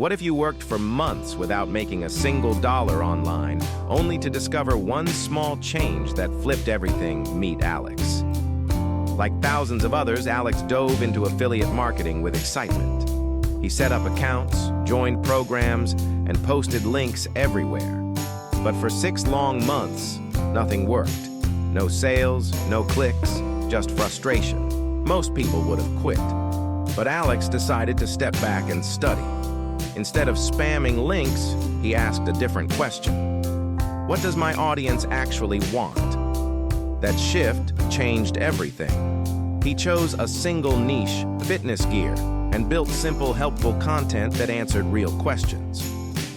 What if you worked for months without making a single dollar online, only to discover one small change that flipped everything? Meet Alex. Like thousands of others, Alex dove into affiliate marketing with excitement. He set up accounts, joined programs, and posted links everywhere. But for 6 long months, nothing worked. No sales, no clicks, just frustration. Most people would have quit. But Alex decided to step back and study. Instead of spamming links, he asked a different question. What does my audience actually want? That shift changed everything. He chose a single niche, fitness gear, and built simple, helpful content that answered real questions.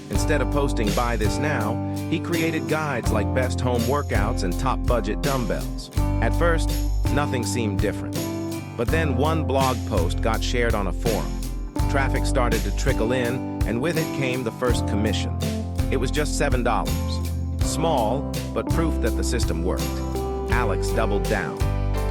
Instead of posting "buy this now," he created guides like best home workouts and top budget dumbbells. At first, nothing seemed different. But then one blog post got shared on a forum. Traffic started to trickle in, and with it came the first commission. It was just $7. Small, but proof that the system worked. Alex doubled down.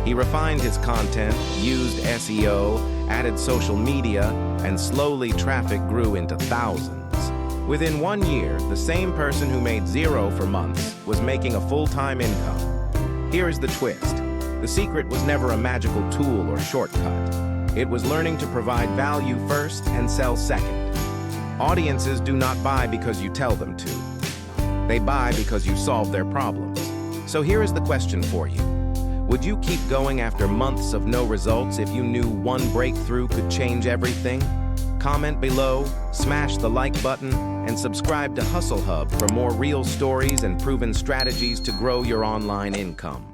He refined his content, used SEO, added social media, and slowly traffic grew into thousands. Within 1 year, the same person who made zero for months was making a full-time income. Here is the twist. The secret was never a magical tool or shortcut. It was learning to provide value first and sell second. Audiences do not buy because you tell them to. They buy because you solve their problems. So here is the question for you. Would you keep going after months of no results if you knew one breakthrough could change everything? Comment below, smash the like button, and subscribe to HustleHub for more real stories and proven strategies to grow your online income.